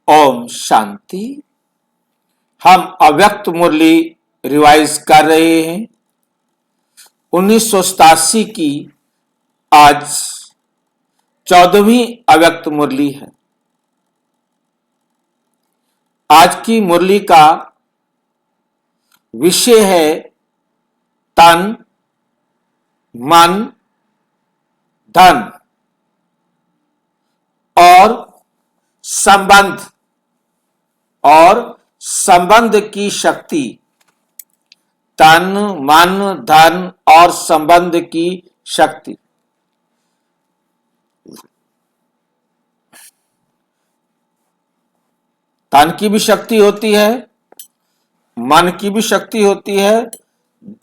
ओम शांति। हम अव्यक्त मुरली रिवाइज कर रहे हैं। 1987 की आज 14वीं अव्यक्त मुरली है। आज की मुरली का विषय है तन, मन, धन और संबंध की शक्ति। तन, मन, धन और संबंध की शक्ति। तन की भी शक्ति होती है, मन की भी शक्ति होती है,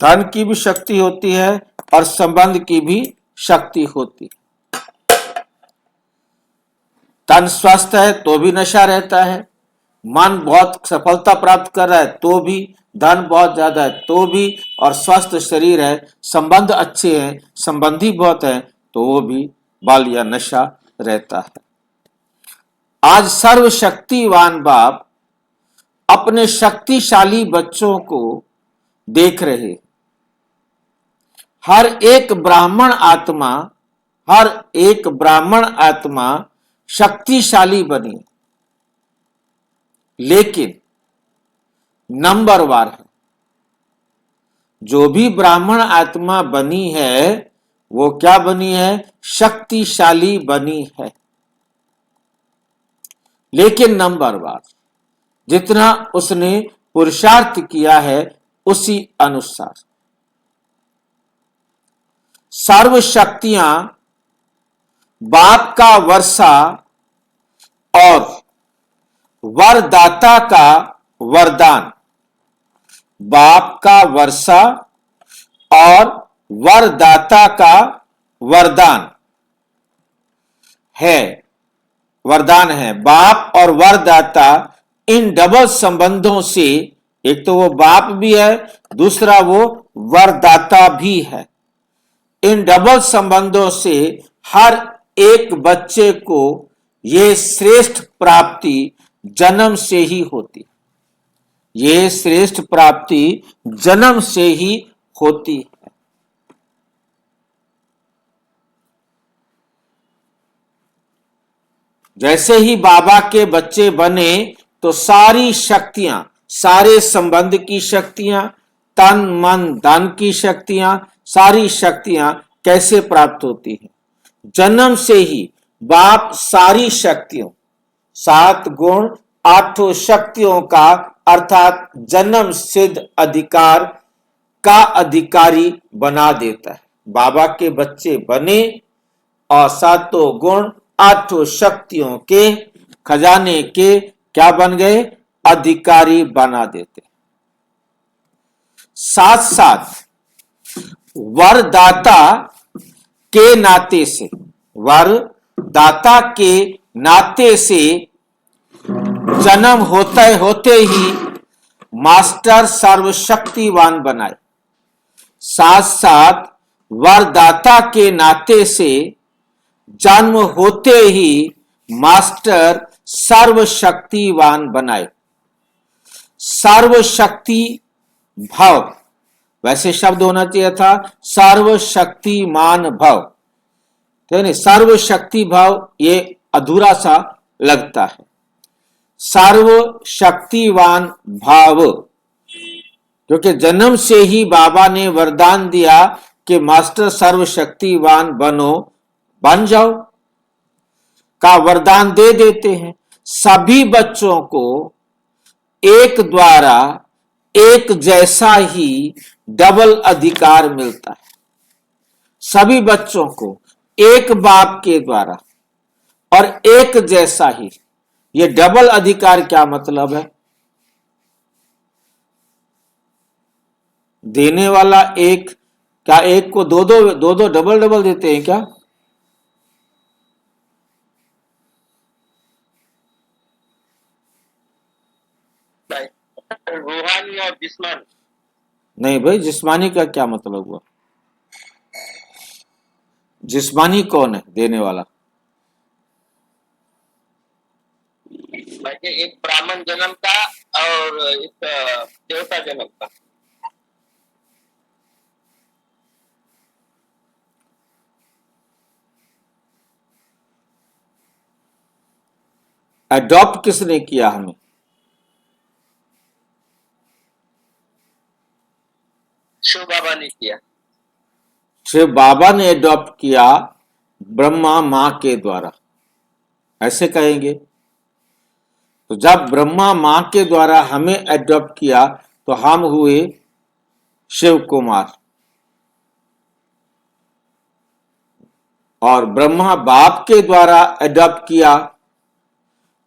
धन की भी शक्ति होती है और संबंध की भी शक्ति होती है। तन स्वस्थ है तो भी नशा रहता है, मन बहुत सफलता प्राप्त कर रहा है तो भी, धन बहुत ज्यादा है तो भी, और स्वस्थ शरीर है, संबंध अच्छे हैं, संबंधी बहुत है तो वो भी बल या नशा रहता है। आज सर्वशक्तिवान बाप अपने शक्तिशाली बच्चों को देख रहे। हर एक ब्राह्मण आत्मा शक्तिशाली बनी, लेकिन नंबरवार है। जो भी ब्राह्मण आत्मा बनी है वो क्या बनी है? शक्तिशाली बनी है, लेकिन नंबरवार। जितना उसने पुरुषार्थ किया है उसी अनुसार। सर्व शक्तियां बाप का वर्षा और वरदाता का वरदान। बाप का वर्षा और वरदाता का वरदान है। बाप और वरदाता इन डबल संबंधों से, एक तो वो बाप भी है, दूसरा वो वरदाता भी है। इन डबल संबंधों से हर एक बच्चे को ये श्रेष्ठ प्राप्ति जन्म से ही होती। ये श्रेष्ठ प्राप्ति जन्म से ही होती है। जैसे ही बाबा के बच्चे बने तो सारी शक्तियां, सारे संबंध की शक्तियां, तन मन धन की शक्तियां, सारी शक्तियां कैसे प्राप्त होती हैं? जन्म से ही बाप सारी शक्तियों, 7 गुण 8 शक्तियों का अर्थात जन्म सिद्ध अधिकार का अधिकारी बना देता है। बाबा के बच्चे बने और 7 गुण 8 शक्तियों के खजाने के क्या बन गए? अधिकारी बना देते। साथ साथ वरदाता के नाते से जन्म होते ही मास्टर सर्वशक्तिवान बनाए। साथ साथ वरदाता के नाते से जन्म होते ही मास्टर सर्वशक्तिवान बनाए। सर्वशक्ति भव, वैसे शब्द होना चाहिए था सर्वशक्तिमान भव, ठीक है। सर्वशक्ति भाव ये अधूरा सा लगता है। सर्वशक्तिवान भाव, क्योंकि जन्म से ही बाबा ने वरदान दिया कि मास्टर सर्वशक्तिवान बनो, बन जाओ का वरदान दे देते हैं। सभी बच्चों को एक द्वारा एक जैसा ही डबल अधिकार मिलता है। सभी बच्चों को एक बाप के द्वारा और एक जैसा ही। ये डबल अधिकार क्या मतलब है? देने वाला एक, क्या एक को दो दो डबल देते हैं क्या? रूहानी और जिस्मानी? नहीं भाई, जिस्मानी का क्या मतलब हुआ? जिस्मानी कौन है देने वाला? बाकी एक ब्राह्मण जन्म का और एक देवता जन्म का। अडॉप्ट किसने किया हमें? शिव बाबा ने किया। शिव बाबा ने अडॉप्ट किया ब्रह्मा मां के द्वारा, ऐसे कहेंगे। तो जब ब्रह्मा मां के द्वारा हमें अडॉप्ट किया तो हम हुए शिव कुमार, और ब्रह्मा बाप के द्वारा अडॉप्ट किया,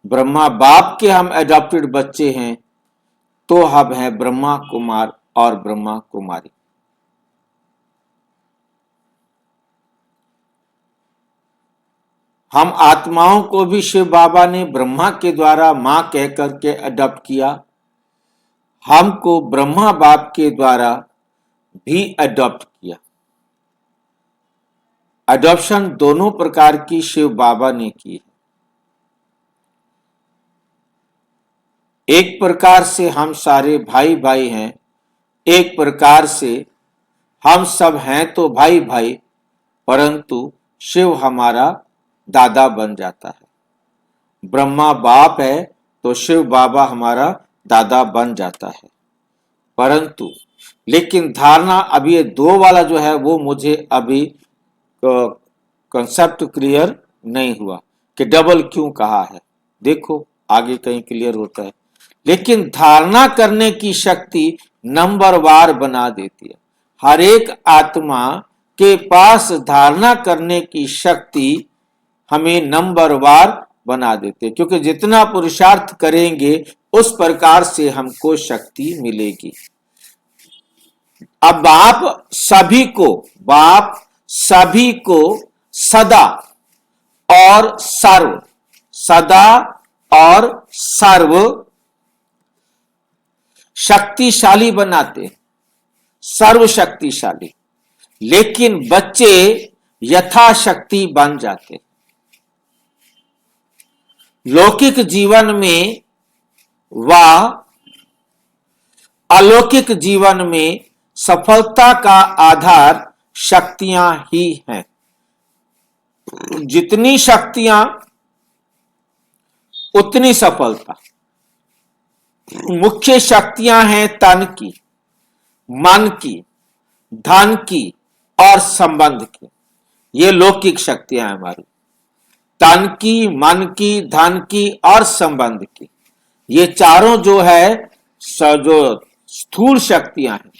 ब्रह्मा बाप के हम अडॉप्टेड बच्चे हैं, तो हम हैं ब्रह्मा कुमार और ब्रह्मा कुमारी। हम आत्माओं को भी शिव बाबा ने ब्रह्मा के द्वारा मां कह करके अडॉप्ट किया, हमको ब्रह्मा बाप के द्वारा भी अडॉप्ट किया। अडॉप्शन दोनों प्रकार की शिव बाबा ने की है। एक प्रकार से हम सारे भाई भाई हैं, एक प्रकार से हम सब हैं तो भाई भाई, परंतु शिव हमारा दादा बन जाता है। ब्रह्मा बाप है तो शिव बाबा हमारा दादा बन जाता है। परंतु लेकिन धारणा अभी ये दो वाला जो है वो मुझे अभी कंसेप्ट क्लियर नहीं हुआ कि डबल क्यों कहा है। देखो आगे कहीं क्लियर होता है। लेकिन धारणा करने की शक्ति नंबरवार बना देती है। हर एक आत्मा के पास धारणा करने की शक्ति हमें नंबरवार बना देते हैं, क्योंकि जितना पुरुषार्थ करेंगे उस प्रकार से हमको शक्ति मिलेगी। अब बाप सभी को सदा और सर्व शक्तिशाली बनाते, सर्वशक्तिशाली, लेकिन बच्चे यथाशक्ति बन जाते। लौकिक जीवन में व अलौकिक जीवन में सफलता का आधार शक्तियां ही हैं। जितनी शक्तियां उतनी सफलता। मुख्य शक्तियां हैं तन की, मन की, धन की और संबंध की। ये लौकिक शक्तियां हैं हमारी, तन की, मन की, धन की और संबंध की। ये चारों जो है जो स्थूल शक्तियां हैं,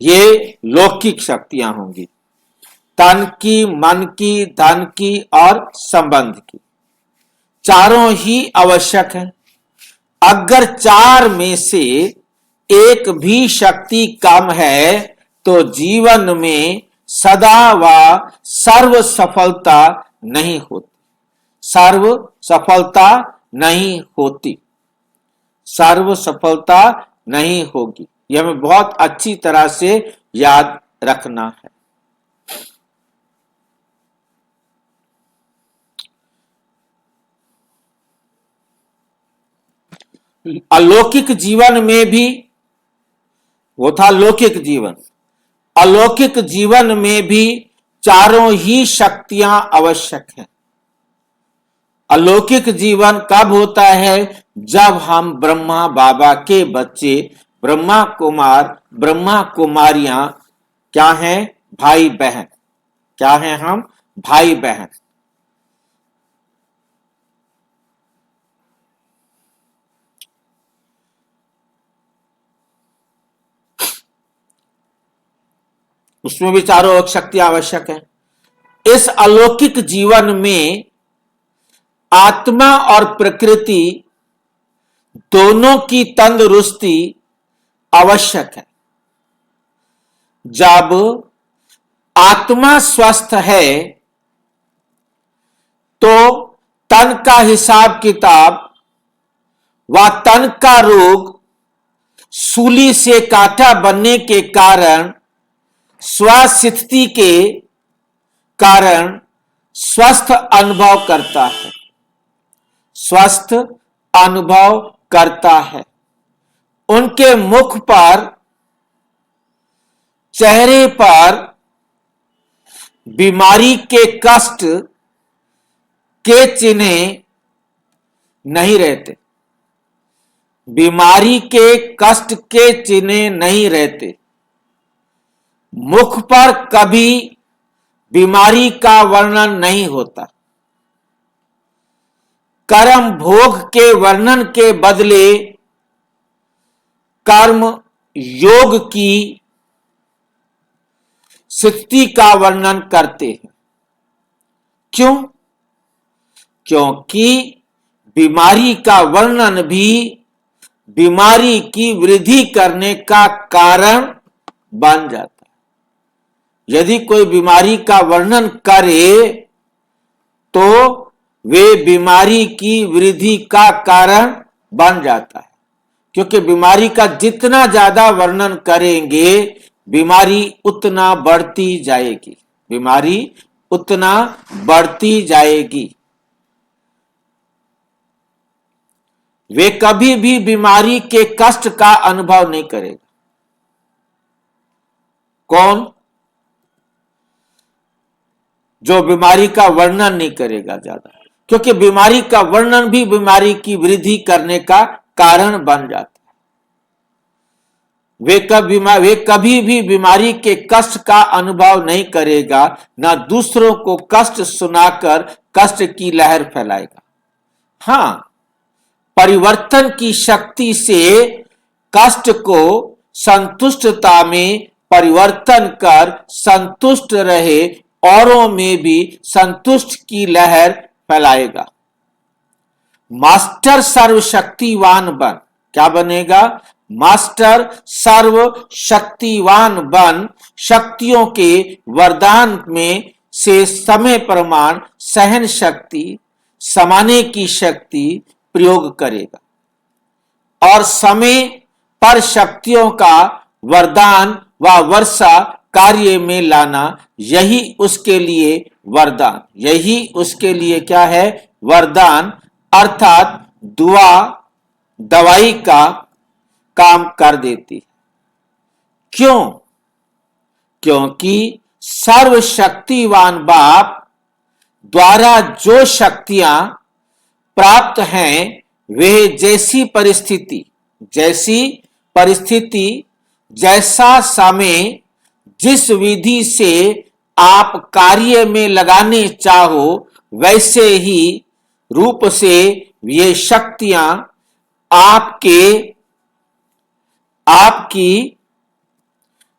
ये लौकिक शक्तियां होंगी। तन की, मन की, धन की और संबंध की, चारों ही आवश्यक है। अगर चार में से एक भी शक्ति कम है तो जीवन में सदा व सर्व सफलता नहीं होती। सर्व सफलता नहीं होती, सर्व सफलता नहीं होगी। यह हमें बहुत अच्छी तरह से याद रखना है। अलौकिक जीवन में भी वो था लौकिक जीवन, अलौकिक जीवन में भी चारों ही शक्तियां आवश्यक हैं। अलौकिक जीवन कब होता है? जब हम ब्रह्मा बाबा के बच्चे, ब्रह्मा कुमार, ब्रह्मा कुमारियां क्या हैं? भाई बहन। क्या हैं हम? भाई बहन। उसमें भी चारों शक्ति आवश्यक है। इस अलौकिक जीवन में आत्मा और प्रकृति दोनों की तंदुरुस्ती आवश्यक है। जब आत्मा स्वस्थ है तो तन का हिसाब किताब व तन का रोग सूली से कांटा बनने के कारण, स्वास्थिति के कारण स्वस्थ अनुभव करता है, स्वस्थ अनुभव करता है। उनके मुख पर, चेहरे पर बीमारी के कष्ट के चिन्ह नहीं रहते, बीमारी के कष्ट के चिन्ह नहीं रहते। मुख पर कभी बीमारी का वर्णन नहीं होता। कर्म भोग के वर्णन के बदले कर्म योग की स्थिति का वर्णन करते हैं। क्यों? क्योंकि बीमारी का वर्णन भी बीमारी की वृद्धि करने का कारण बन जाता है। यदि कोई बीमारी का वर्णन करे तो वे बीमारी की वृद्धि का कारण बन जाता है, क्योंकि बीमारी का जितना ज्यादा वर्णन करेंगे बीमारी उतना बढ़ती जाएगी, बीमारी उतना बढ़ती जाएगी। वे कभी भी बीमारी के कष्ट का अनुभव नहीं करेगा। कौन? जो बीमारी का वर्णन नहीं करेगा ज्यादा, क्योंकि बीमारी का वर्णन भी बीमारी की वृद्धि करने का कारण बन जाता है। वे कभी भी बीमारी के कष्ट का अनुभव नहीं करेगा, ना दूसरों को कष्ट सुनाकर कष्ट की लहर फैलाएगा। हां, परिवर्तन की शक्ति से कष्ट को संतुष्टता में परिवर्तन कर संतुष्ट रहे, औरों में भी संतुष्ट की लहर फैलाएगा। मास्टर सर्वशक्तिवान बन, क्या बनेगा? मास्टर सर्वशक्तिवान बन शक्तियों के वरदान में से समय प्रमाण, सहन शक्ति, समाने की शक्ति प्रयोग करेगा और समय पर शक्तियों का वरदान व वर्षा कार्य में लाना, यही उसके लिए वरदान, यही उसके लिए क्या है? वरदान, अर्थात दुआ दवाई का काम कर देती है। क्यों? क्योंकि सर्वशक्तिवान बाप द्वारा जो शक्तियां प्राप्त हैं, वे जैसी परिस्थिति, जैसा समय, जिस विधि से आप कार्य में लगाने चाहो, वैसे ही रूप से ये शक्तियां आपकी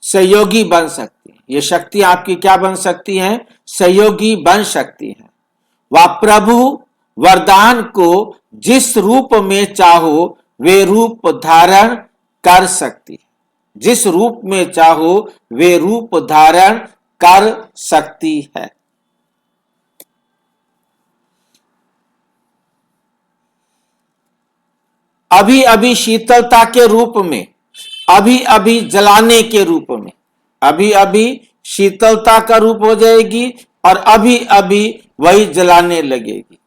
सहयोगी बन सकती हैं। ये शक्तियां आपकी क्या बन सकती हैं? सहयोगी बन सकती हैं। वह प्रभु वरदान को जिस रूप में चाहो वे रूप धारण कर सकती है, जिस रूप में चाहो वे रूप धारण कर सकती है। अभी अभी शीतलता के रूप में, अभी अभी जलाने के रूप में, अभी अभी शीतलता का रूप हो जाएगी और अभी अभी वही जलाने लगेगी।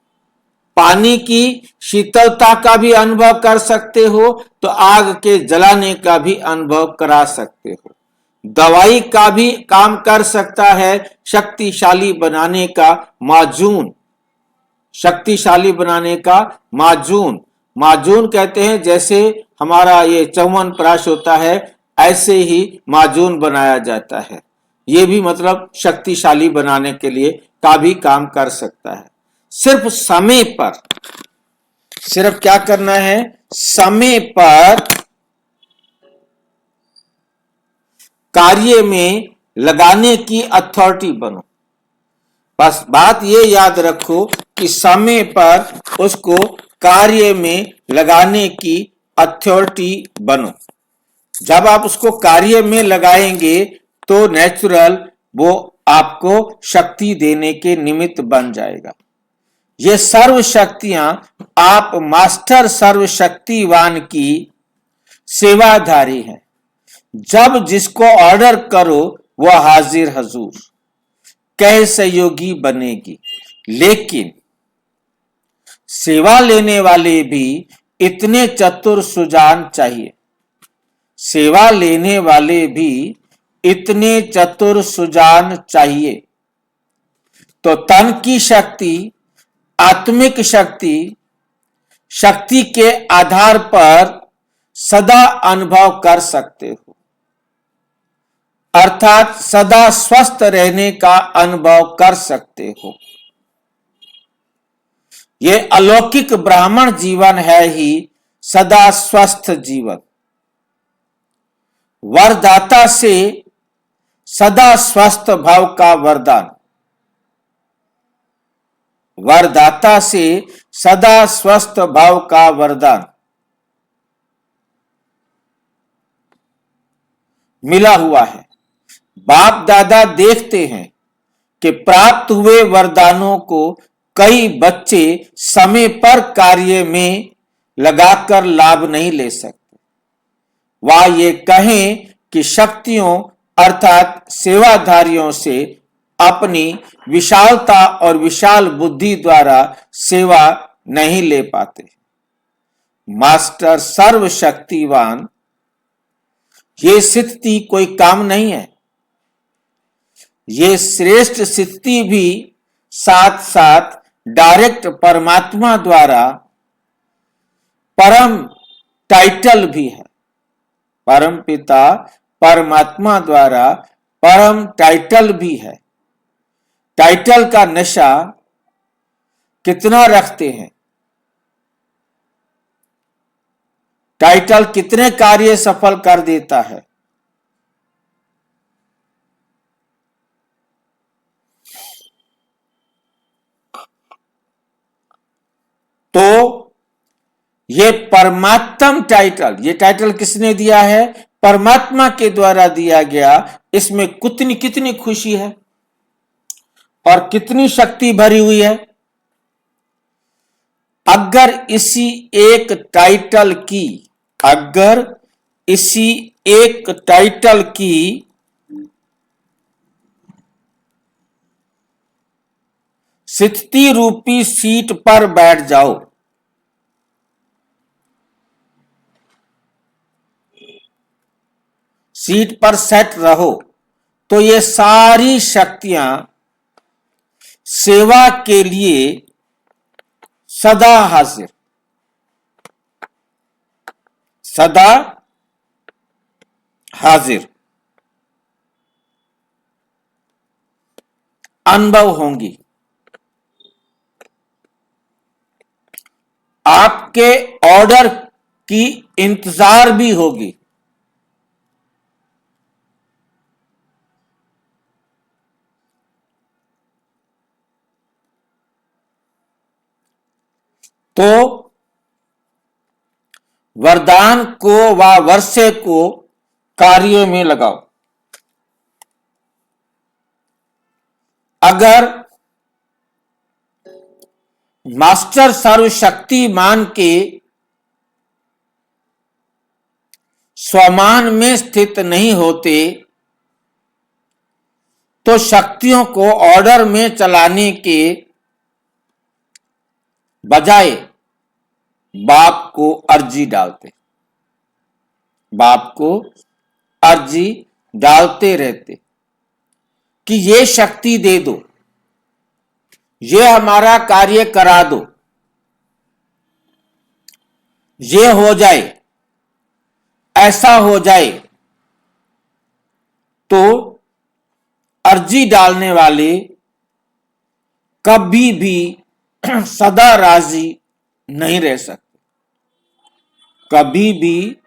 पानी की शीतलता का भी अनुभव कर सकते हो तो आग के जलाने का भी अनुभव करा सकते हो। दवाई का भी काम कर सकता है शक्तिशाली बनाने का माजून, शक्तिशाली बनाने का माजून। माजून कहते हैं जैसे हमारा ये च्यवनप्राश प्राश होता है, ऐसे ही माजून बनाया जाता है। ये भी मतलब शक्तिशाली बनाने के लिए का भी काम कर सकता है। सिर्फ समय पर, सिर्फ क्या करना है? समय पर कार्य में लगाने की अथॉरिटी बनो। बस बात ये याद रखो कि समय पर उसको कार्य में लगाने की अथॉरिटी बनो। जब आप उसको कार्य में लगाएंगे तो नेचुरल वो आपको शक्ति देने के निमित्त बन जाएगा। ये सर्व शक्तियां आप मास्टर सर्वशक्तिवान की सेवाधारी हैं। जब जिसको ऑर्डर करो वह हाजिर हजूर कह सहयोगी बनेगी। लेकिन सेवा लेने वाले भी इतने चतुर सुजान चाहिए। सेवा लेने वाले भी इतने चतुर सुजान चाहिए। तो तन की शक्ति, आत्मिक शक्ति, शक्ति के आधार पर सदा अनुभव कर सकते हो, अर्थात सदा स्वस्थ रहने का अनुभव कर सकते हो। ये अलौकिक ब्राह्मण जीवन है ही सदा स्वस्थ जीवन। वरदाता से सदा स्वस्थ भाव का वरदान, वरदाता से सदा स्वस्थ भाव का वरदान मिला हुआ है। बाप दादा देखते हैं कि प्राप्त हुए वरदानों को कई बच्चे समय पर कार्य में लगाकर लाभ नहीं ले सकते। वह ये कहें कि शक्तियों अर्थात सेवाधारियों से अपनी विशालता और विशाल बुद्धि द्वारा सेवा नहीं ले पाते। मास्टर सर्वशक्तिवान, ये स्थिति कोई काम नहीं है। ये श्रेष्ठ स्थिति भी साथ साथ डायरेक्ट परमात्मा द्वारा परम टाइटल भी है। परम पिता परमात्मा द्वारा परम टाइटल भी है। टाइटल का नशा कितना रखते हैं? टाइटल कितने कार्य सफल कर देता है? तो ये परमात्म टाइटल, ये टाइटल किसने दिया है? परमात्मा के द्वारा दिया गया। इसमें कितनी कितनी खुशी है और कितनी शक्ति भरी हुई है। अगर इसी एक टाइटल की, अगर इसी एक टाइटल की स्थिति रूपी सीट पर बैठ जाओ, सीट पर सेट रहो, तो ये सारी शक्तियां सेवा के लिए सदा हाजिर, सदा हाजिर अनुभव होंगी। आपके ऑर्डर की इंतजार भी होगी। तो वरदान को व वर्षे को कार्यों में लगाओ। अगर मास्टर सर्वशक्तिमान के स्वमान में स्थित नहीं होते तो शक्तियों को ऑर्डर में चलाने के बजाय बाप को अर्जी डालते, बाप को अर्जी डालते रहते कि ये शक्ति दे दो, ये हमारा कार्य करा दो, ये हो जाए, ऐसा हो जाए। तो अर्जी डालने वाले कभी भी सदा राजी नहीं रह सकते, कभी भी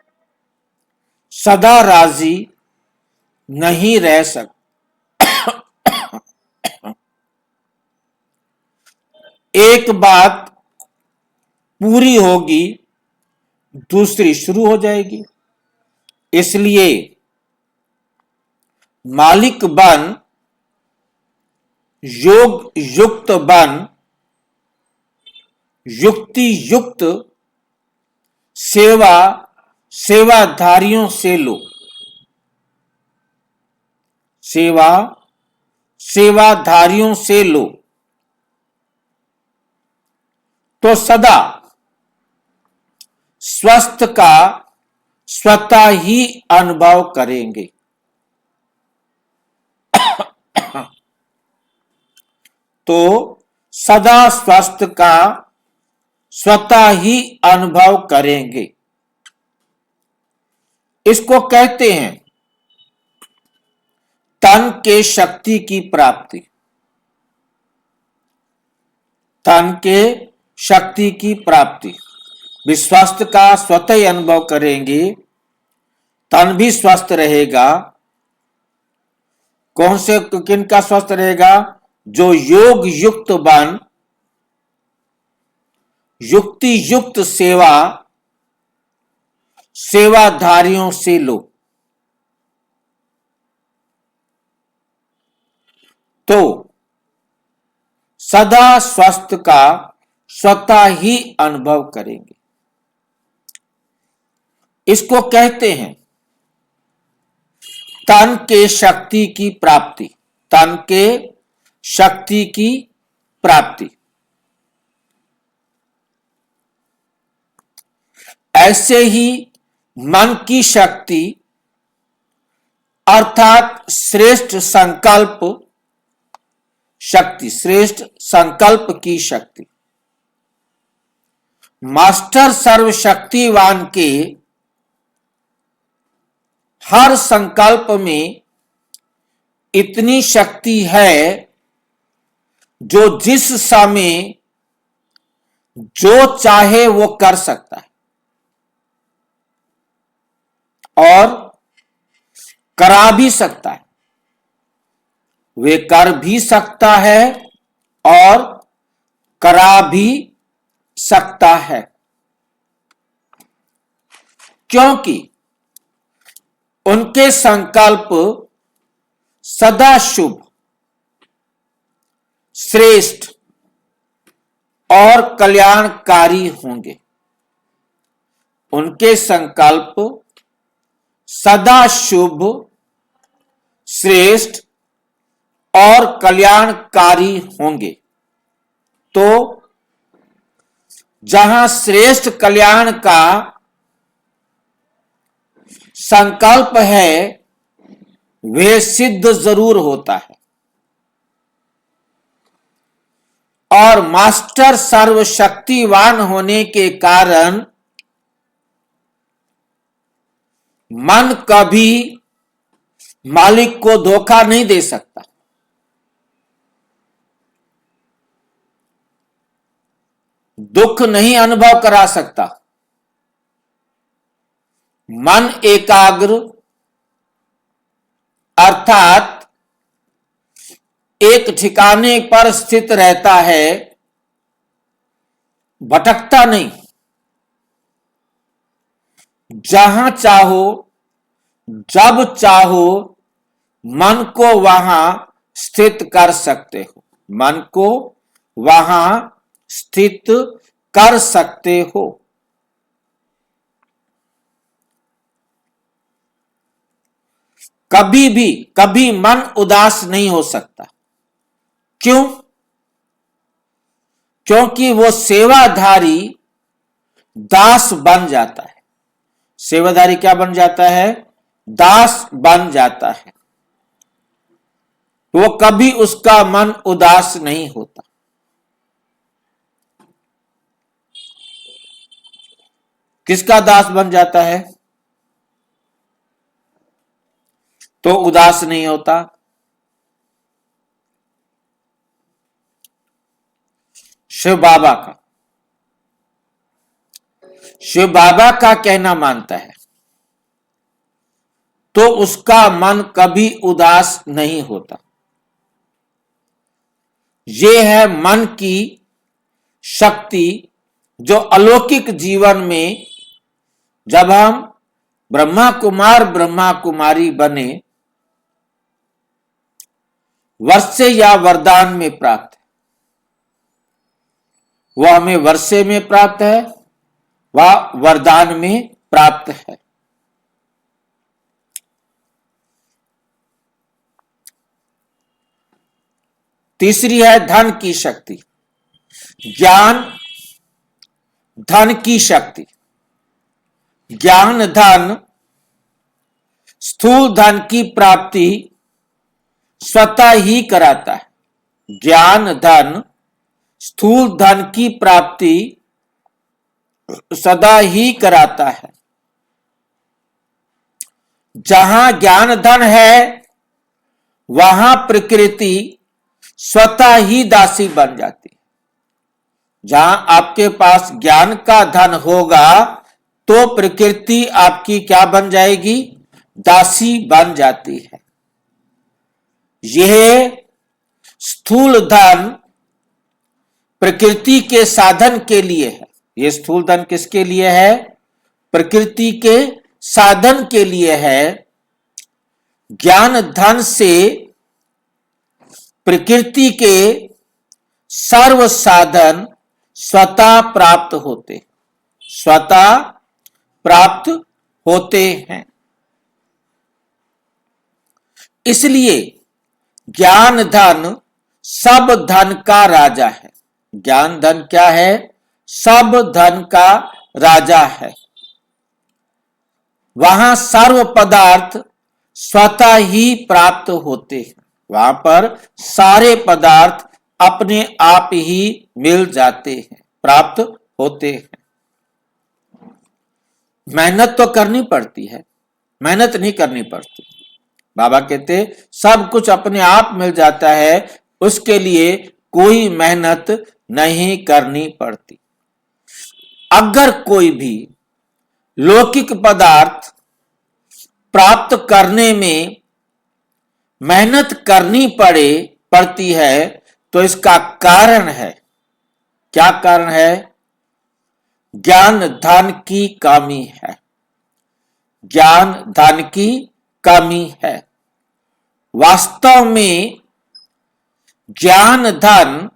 सदा राजी नहीं रह सकते। एक बात पूरी होगी, दूसरी शुरू हो जाएगी। इसलिए मालिक बन, योग युक्त बन, युक्ति युक्त सेवा सेवाधारियों से लो, सेवा सेवाधारियों से लो। तो सदा स्वस्थ का स्वतः ही अनुभव करेंगे। तो सदा स्वस्थ का स्वतः ही अनुभव करेंगे। इसको कहते हैं तन के शक्ति की प्राप्ति। तन के शक्ति की प्राप्ति। विस्वस्थ का स्वतः ही अनुभव करेंगे, तन भी स्वस्थ रहेगा। कौन से किन का स्वस्थ रहेगा? जो योग युक्त बन, युक्ति युक्त सेवा, सेवाधारियों से लो। तो सदा स्वस्थ का स्वतः ही अनुभव करेंगे। इसको कहते हैं तन के शक्ति की प्राप्ति। तन के शक्ति की प्राप्ति। ऐसे ही मन की शक्ति अर्थात श्रेष्ठ संकल्प शक्ति, श्रेष्ठ संकल्प की शक्ति। मास्टर सर्वशक्तिवान के हर संकल्प में इतनी शक्ति है जो जिस समय जो चाहे वो कर सकता है और करा भी सकता है। वे कर भी सकता है और करा भी सकता है, क्योंकि उनके संकल्प सदा शुभ, श्रेष्ठ और कल्याणकारी होंगे। उनके संकल्प सदा शुभ, श्रेष्ठ और कल्याणकारी होंगे। तो जहां श्रेष्ठ कल्याण का संकल्प है वह सिद्ध जरूर होता है। और मास्टर सर्वशक्तिवान होने के कारण मन कभी मालिक को धोखा नहीं दे सकता। दुख नहीं अनुभव करा सकता। मन एकाग्र अर्थात एक ठिकाने पर स्थित रहता है, भटकता नहीं। जहां चाहो जब चाहो मन को वहां स्थित कर सकते हो। मन को वहां स्थित कर सकते हो। कभी मन उदास नहीं हो सकता। क्यों? क्योंकि वो सेवाधारी दास बन जाता है। सेवाधारी क्या बन जाता है? दास बन जाता है। वो कभी उसका मन उदास नहीं होता। किसका दास बन जाता है तो उदास नहीं होता? शिव बाबा का। शिव बाबा का कहना मानता है तो उसका मन कभी उदास नहीं होता। ये है मन की शक्ति जो अलौकिक जीवन में जब हम ब्रह्मा कुमार ब्रह्मा कुमारी बने वर्षे या वरदान में प्राप्त है। वह हमें वर्षे में प्राप्त है, वह वरदान में प्राप्त है। तीसरी है धन की शक्ति। ज्ञान धन की शक्ति। ज्ञान धन स्थूल धन की प्राप्ति स्वतः ही कराता है। ज्ञान धन स्थूल धन की प्राप्ति सदा ही कराता है। जहां ज्ञान धन है वहां प्रकृति स्वतः ही दासी बन जाती है। जहां आपके पास ज्ञान का धन होगा तो प्रकृति आपकी क्या बन जाएगी? दासी बन जाती है। यह स्थूल धन प्रकृति के साधन के लिए है। यह स्थूल धन किसके लिए है? प्रकृति के साधन के लिए है। ज्ञान धन से प्रकृति के सर्व साधन स्वतः प्राप्त होते, स्वतः प्राप्त होते हैं। इसलिए ज्ञान धन सब धन का राजा है। ज्ञान धन क्या है? सब धन का राजा है। वहां सर्व पदार्थ स्वतः ही प्राप्त होते हैं। वहां पर सारे पदार्थ अपने आप ही मिल जाते हैं, प्राप्त होते हैं। मेहनत तो करनी पड़ती है, मेहनत नहीं करनी पड़ती। बाबा कहते सब कुछ अपने आप मिल जाता है, उसके लिए कोई मेहनत नहीं करनी पड़ती। अगर कोई भी लौकिक पदार्थ प्राप्त करने में मेहनत करनी पड़ती है तो इसका कारण है। क्या कारण है? ज्ञान धन की कमी है। ज्ञान धन की कमी है। वास्तव में ज्ञान धन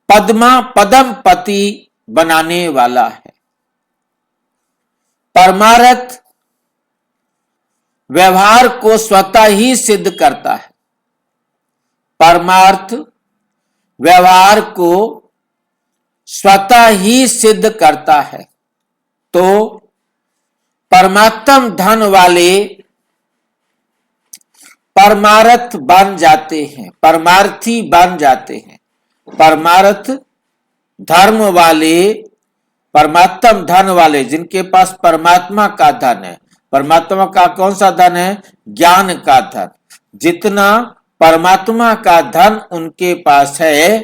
पदम पति बनाने वाला है। परमार्थ व्यवहार को स्वतः ही सिद्ध करता है। परमार्थ व्यवहार को स्वतः ही सिद्ध करता है। तो परमात्म धन वाले परमार्थ बन जाते हैं, परमार्थी बन जाते हैं। परमार्थ धर्म वाले, परमात्म धन वाले, जिनके पास परमात्मा का धन है। परमात्मा का कौन सा धन है? ज्ञान का धन। जितना परमात्मा का धन उनके पास है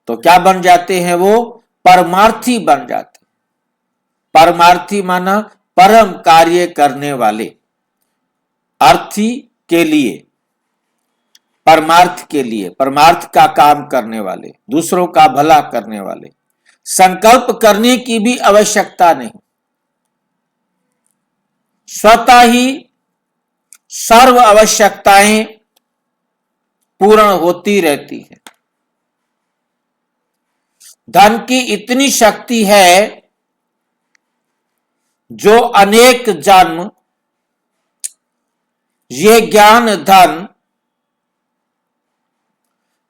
तो क्या बन जाते हैं? वो परमार्थी बन जाते। परमार्थी माना परम कार्य करने वाले, अर्थी के लिए, परमार्थ के लिए, परमार्थ का काम करने वाले, दूसरों का भला करने वाले। संकल्प करने की भी आवश्यकता नहीं, स्वतः ही सर्व आवश्यकताएं पूर्ण होती रहती है। धन की इतनी शक्ति है जो अनेक जन्म ये ज्ञान धन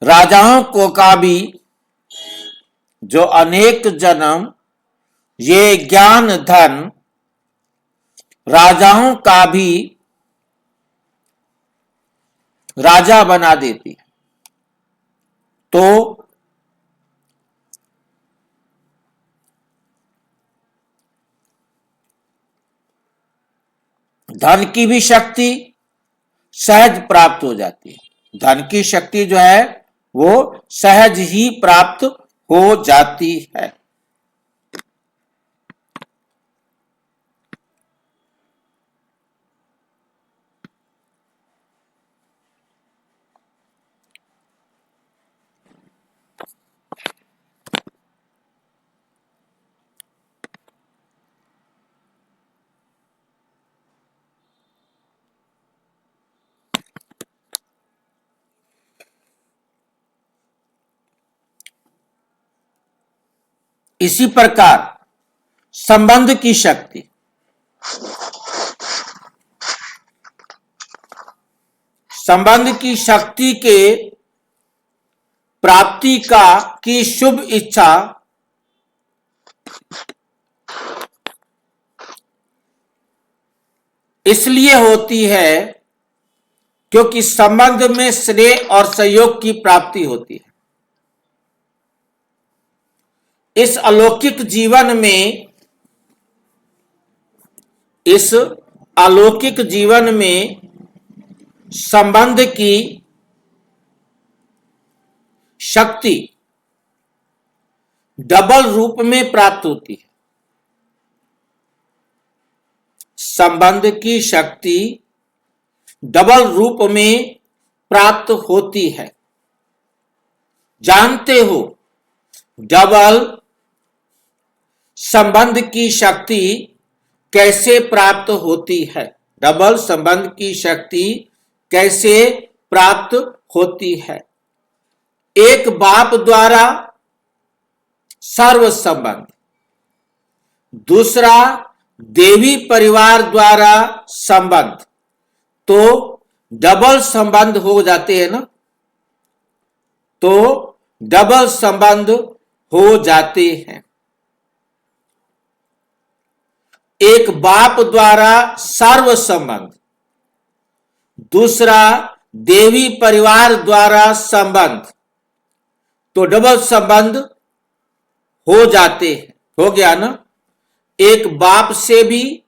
राजाओं को का भी, जो अनेक जन्म ये ज्ञान धन राजाओं का भी राजा बना देती है। तो धन की भी शक्ति सहज प्राप्त हो जाती है। धन की शक्ति जो है वो सहज ही प्राप्त हो जाती है। इसी प्रकार संबंध की शक्ति, संबंध की शक्ति के प्राप्ति की शुभ इच्छा इसलिए होती है क्योंकि संबंध में स्नेह और सहयोग की प्राप्ति होती है। इस अलौकिक जीवन में, इस अलौकिक जीवन में संबंध की शक्ति डबल रूप में प्राप्त होती है। संबंध की शक्ति डबल रूप में प्राप्त होती है। जानते हो, डबल संबंध की शक्ति कैसे प्राप्त होती है? डबल संबंध की शक्ति कैसे प्राप्त होती है? एक बाप द्वारा सर्व संबंध, दूसरा देवी परिवार द्वारा संबंध, तो डबल संबंध हो जाते हैं ना, तो डबल संबंध हो जाते हैं। एक बाप द्वारा सर्व संबंध, दूसरा देवी परिवार द्वारा संबंध, तो डबल संबंध हो जाते हैं। हो गया ना? एक बाप से भी,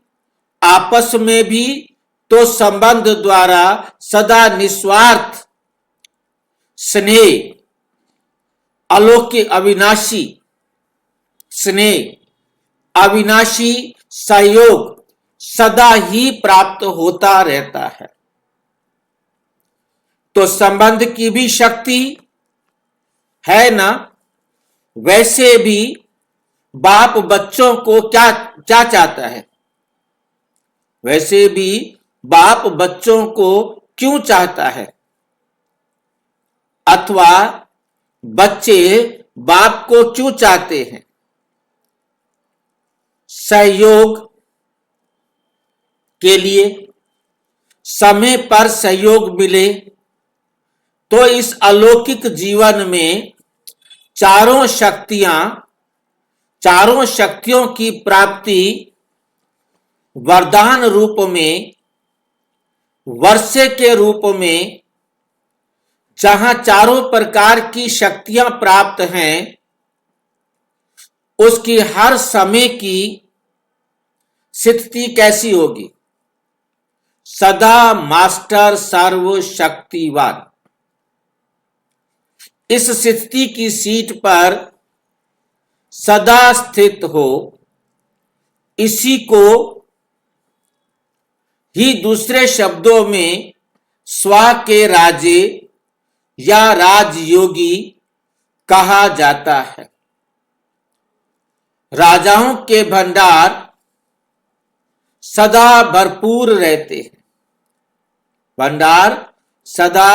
आपस में भी, तो संबंध द्वारा सदा निस्वार्थ स्नेह, अलौकिक अविनाशी स्नेह, अविनाशी सहयोग सदा ही प्राप्त होता रहता है। तो संबंध की भी शक्ति है ना? वैसे भी बाप बच्चों को क्या क्या चाहता है? वैसे भी बाप बच्चों को क्यों चाहता है? अथवा बच्चे बाप को क्यों चाहते हैं? सहयोग के लिए, समय पर सहयोग मिले, तो इस अलौकिक जीवन में चारों शक्तियों की प्राप्ति वरदान रूप में, वर्षे के रूप में, जहां चारों प्रकार की शक्तियां प्राप्त हैं, उसकी हर समय की स्थिति कैसी होगी? सदा मास्टर सर्वशक्तिवान। इस स्थिति की सीट पर सदा स्थित हो, इसी को ही दूसरे शब्दों में स्व के राजे या राजयोगी कहा जाता है। राजाओं के भंडार सदा भरपूर रहते हैं, भंडार सदा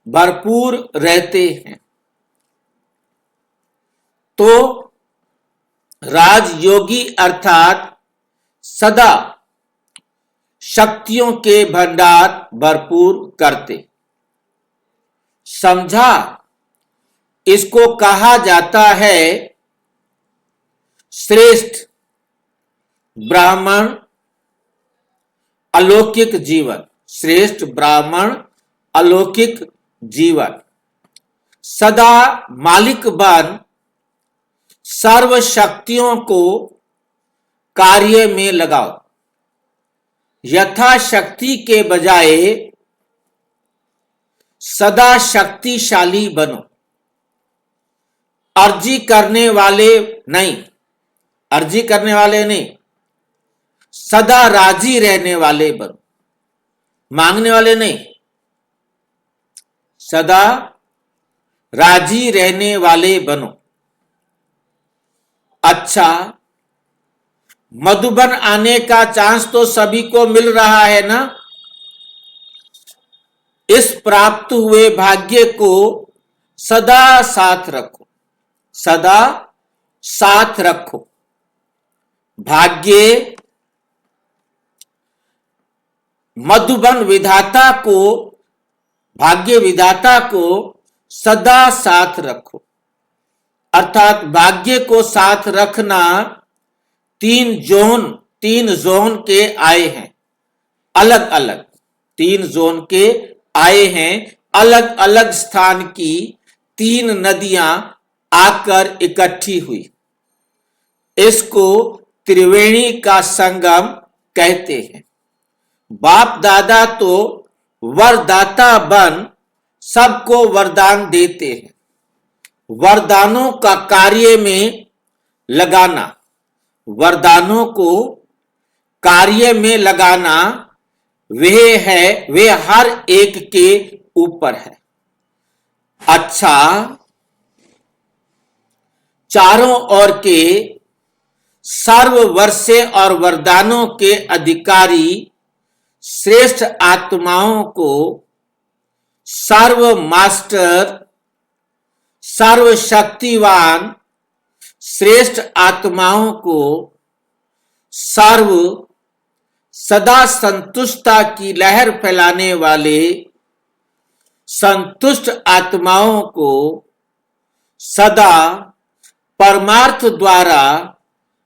भरपूर रहते हैं। तो राजयोगी अर्थात सदा शक्तियों के भंडार भरपूर करते। समझा? इसको कहा जाता है श्रेष्ठ ब्राह्मण अलौकिक जीवन। श्रेष्ठ ब्राह्मण अलौकिक जीवन। सदा मालिक बन सर्व शक्तियों को कार्य में लगाओ। यथाशक्ति के बजाय सदा शक्तिशाली बनो। अर्जी करने वाले नहीं, अर्जी करने वाले नहीं, सदा राजी रहने वाले बनो। मांगने वाले नहीं, सदा राजी रहने वाले बनो। अच्छा, मधुबन आने का चांस तो सभी को मिल रहा है ना? इस प्राप्त हुए भाग्य को सदा साथ रखो, सदा साथ रखो। भाग्य मधुबन विधाता को, भाग्य विधाता को सदा साथ रखो। अर्थात भाग्य को साथ रखना तीन जोन के आए हैं। अलग अलग 3 जोन के आए हैं, अलग अलग स्थान की 3 नदियां आकर इकट्ठी हुई। इसको त्रिवेणी का संगम कहते हैं। बाप दादा तो वरदाता बन सबको वरदान देते हैं। वरदानों का कार्य में लगाना, वरदानों को कार्य में लगाना वे हर एक के ऊपर है। अच्छा, चारों ओर के सर्व वर्षे और वरदानों के अधिकारी श्रेष्ठ आत्माओं को सर्व मास्टर, सर्वशक्तिवान श्रेष्ठ आत्माओं को सर्व सदा संतुष्टता की लहर फैलाने वाले संतुष्ट आत्माओं को सदा परमार्थ द्वारा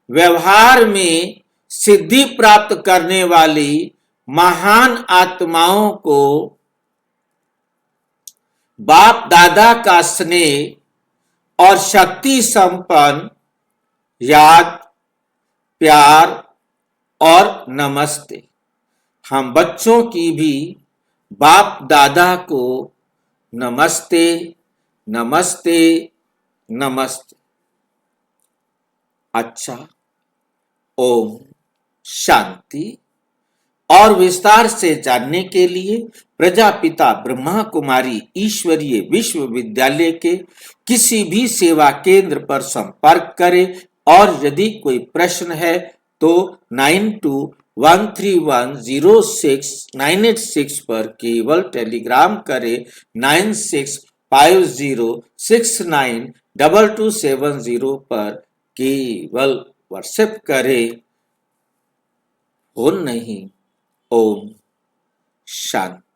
व्यवहार में सिद्धि प्राप्त करने वाली महान आत्माओं को बाप दादा का स्नेह और शक्ति संपन्न याद, प्यार और नमस्ते। हम बच्चों की भी बाप दादा को नमस्ते, नमस्ते, नमस्ते। अच्छा, ओम शांति। और विस्तार से जानने के लिए प्रजापिता ब्रह्मा कुमारी ईश्वरीय विश्वविद्यालय के किसी भी सेवा केंद्र पर संपर्क करें और यदि कोई प्रश्न है तो 9213106986 पर केवल टेलीग्राम करें। 9650692270 पर केवल व्हाट्सएप करें। फोन नहीं। ओम शांति।